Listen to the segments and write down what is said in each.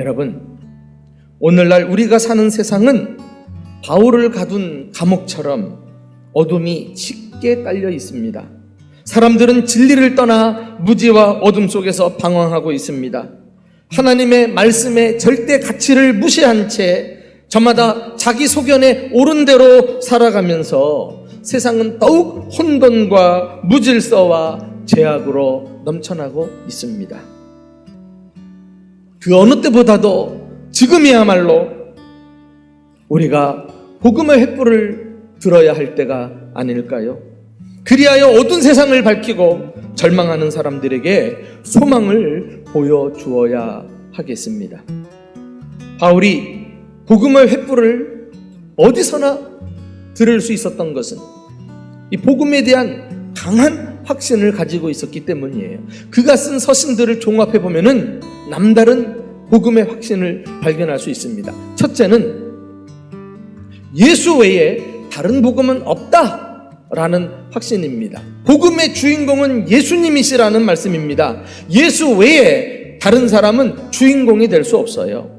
여러분, 오늘날 우리가 사는 세상은 바울을 가둔 감옥처럼 어둠이 짙게 깔려 있습니다. 사람들은 진리를 떠나 무지와 어둠 속에서 방황하고 있습니다. 하나님의 말씀의 절대 가치를 무시한 채 저마다 자기 소견에 옳은 대로 살아가면서 세상은 더욱 혼돈과 무질서와 죄악으로 넘쳐나고 있습니다. 그 어느 때보다도 지금이야말로 우리가 복음의 횃불을 들어야 할 때가 아닐까요? 그리하여 어두운 세상을 밝히고 절망하는 사람들에게 소망을 보여주어야 하겠습니다. 바울이 복음의 횃불을 어디서나 들을 수 있었던 것은 이 복음에 대한 강한 확신을 가지고 있었기 때문이에요. 그가 쓴 서신들을 종합해 보면은 남다른 복음의 확신을 발견할 수 있습니다. 첫째는 예수 외에 다른 복음은 없다라는 확신입니다. 복음의 주인공은 예수님이시라는 말씀입니다. 예수 외에 다른 사람은 주인공이 될 수 없어요.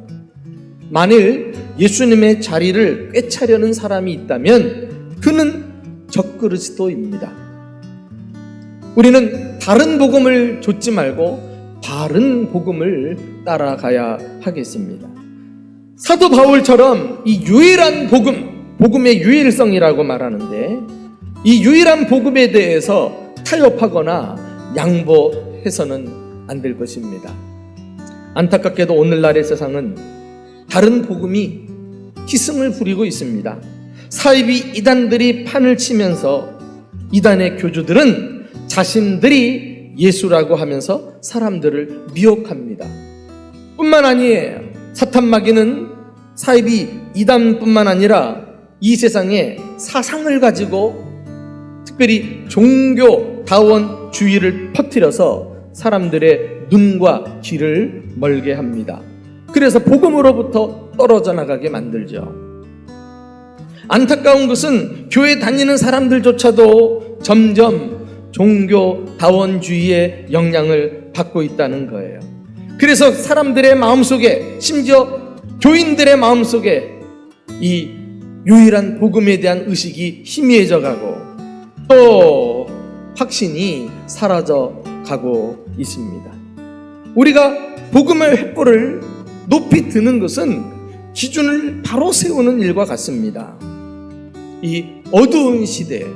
만일 예수님의 자리를 꿰차려는 사람이 있다면 그는 적그리스도입니다. 우리는 다른 복음을 좇지 말고 바른 복음을 따라가야 하겠습니다. 사도 바울처럼 이 유일한 복음의 유일성이라고 말하는데 이 유일한 복음에 대해서 타협하거나 양보해서는 안 될 것입니다. 안타깝게도 오늘날의 세상은 다른 복음이 기승을 부리고 있습니다. 사이비 이단들이 판을 치면서 이단의 교주들은 자신들이 예수라고 하면서 사람들을 미혹합니다. 뿐만 아니에요. 사탄 마귀는 사이비 이단뿐만 아니라 이 세상에 사상을 가지고 특별히 종교다원주의를 퍼뜨려서 사람들의 눈과 귀를 멀게 합니다. 그래서 복음으로부터 떨어져 나가게 만들죠. 안타까운 것은 교회 다니는 사람들조차도 점점 종교다원주의의 영향을 받고 있다는 거예요. 그래서 사람들의 마음속에, 심지어 교인들의 마음속에 이 유일한 복음에 대한 의식이 희미해져 가고 또 확신이 사라져 가고 있습니다. 우리가 복음의 횃불을 높이 드는 것은 기준을 바로 세우는 일과 같습니다. 이 어두운 시대에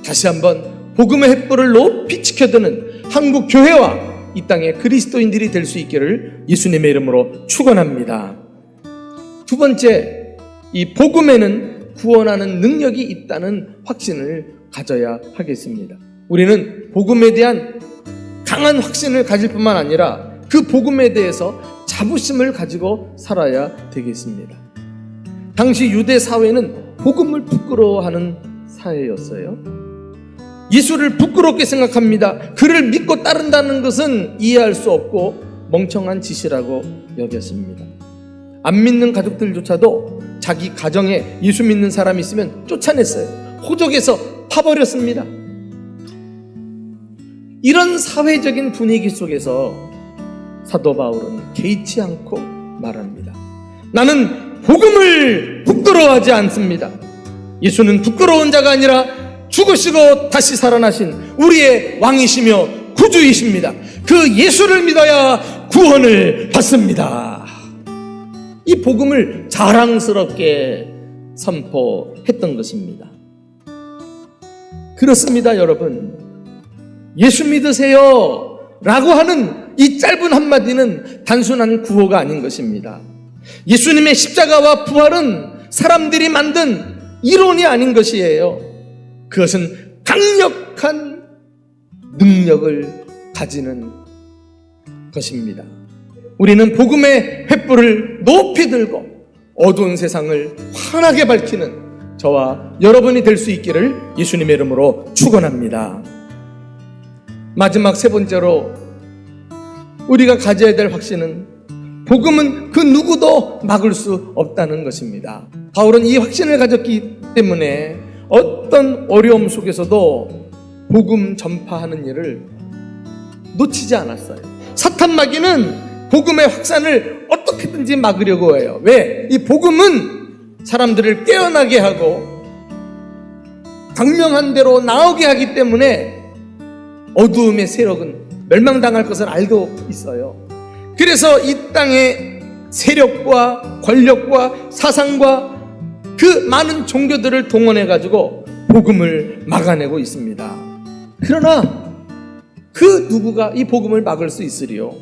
다시 한번 복음의 횃불을 높이 지켜드는 한국 교회와 이 땅의 그리스도인들이 될 수 있기를 예수님의 이름으로 축원합니다. 두 번째, 이 복음에는 구원하는 능력이 있다는 확신을 가져야 하겠습니다. 우리는 복음에 대한 강한 확신을 가질 뿐만 아니라 그 복음에 대해서 자부심을 가지고 살아야 되겠습니다. 당시 유대 사회는 복음을 부끄러워하는 사회였어요. 예수를 부끄럽게 생각합니다. 그를 믿고 따른다는 것은 이해할 수 없고 멍청한 짓이라고 여겼습니다. 안 믿는 가족들조차도 자기 가정에 예수 믿는 사람이 있으면 쫓아냈어요. 호적에서 파버렸습니다. 이런 사회적인 분위기 속에서 사도 바울은 개의치 않고 말합니다. 나는 복음을 부끄러워하지 않습니다. 예수는 부끄러운 자가 아니라 죽으시고 다시 살아나신 우리의 왕이시며 구주이십니다. 그 예수를 믿어야 구원을 받습니다. 이 복음을 자랑스럽게 선포했던 것입니다. 그렇습니다, 여러분. 예수 믿으세요 라고 하는 이 짧은 한마디는 단순한 구호가 아닌 것입니다. 예수님의 십자가와 부활은 사람들이 만든 이론이 아닌 것이에요. 그것은 강력한 능력을 가지는 것입니다. 우리는 복음의 횃불을 높이 들고 어두운 세상을 환하게 밝히는 저와 여러분이 될 수 있기를 예수님의 이름으로 축원합니다. 마지막 세 번째로 우리가 가져야 될 확신은 복음은 그 누구도 막을 수 없다는 것입니다. 바울은 이 확신을 가졌기 때문에 어떤 어려움 속에서도 복음 전파하는 일을 놓치지 않았어요. 사탄 마귀는 복음의 확산을 어떻게든지 막으려고 해요. 왜? 이 복음은 사람들을 깨어나게 하고 강명한 대로 나오게 하기 때문에 어두움의 세력은 멸망당할 것을 알고 있어요. 그래서 이 땅의 세력과 권력과 사상과 그 많은 종교들을 동원해 가지고 복음을 막아내고 있습니다. 그러나 그 누구가 이 복음을 막을 수 있으리요?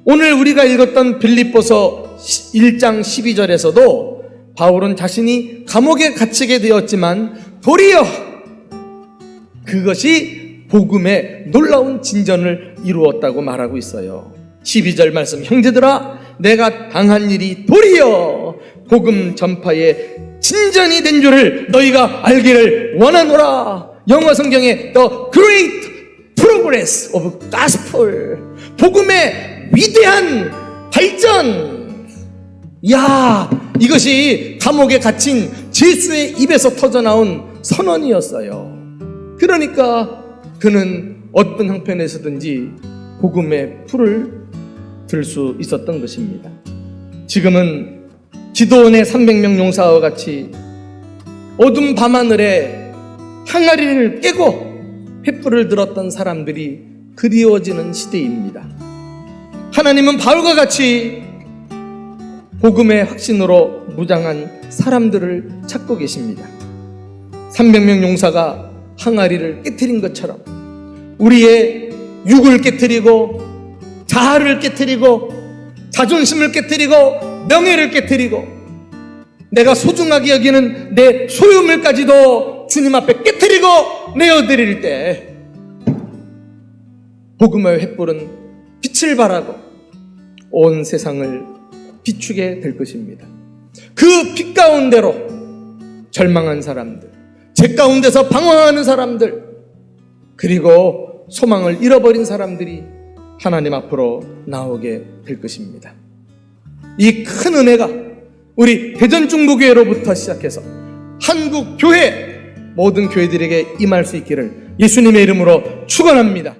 오늘 우리가 읽었던 빌립보서 1장 12절에서도 바울은 자신이 감옥에 갇히게 되었지만 도리어 그것이 복음의 놀라운 진전을 이루었다고 말하고 있어요. 12절 말씀, 형제들아 내가 당한 일이 도리어 복음 전파에 진전이 된 줄을 너희가 알기를 원하노라. 영어 성경에 The Great Progress of Gospel, 복음의 위대한 발전. 야, 이것이 감옥에 갇힌 제수의 입에서 터져나온 선언이었어요. 그러니까 그는 어떤 형편에서든지 복음의 풀을 들 수 있었던 것입니다. 지금은 기도원의 300명 용사와 같이 어둠 밤하늘에 항아리를 깨고 횃불을 들었던 사람들이 그리워지는 시대입니다. 하나님은 바울과 같이 복음의 확신으로 무장한 사람들을 찾고 계십니다. 300명 용사가 항아리를 깨트린 것처럼 우리의 육을 깨트리고 자아를 깨트리고 자존심을 깨트리고 명예를 깨트리고 내가 소중하게 여기는 내 소유물까지도 주님 앞에 깨트리고 내어드릴 때 복음의 횃불은 빛을 발하고 온 세상을 비추게 될 것입니다. 그 빛 가운데로 절망한 사람들, 죄 가운데서 방황하는 사람들, 그리고 소망을 잃어버린 사람들이 하나님 앞으로 나오게 될 것입니다. 이 큰 은혜가 우리 대전중부교회로부터 시작해서 한국 교회 모든 교회들에게 임할 수 있기를 예수님의 이름으로 축원합니다.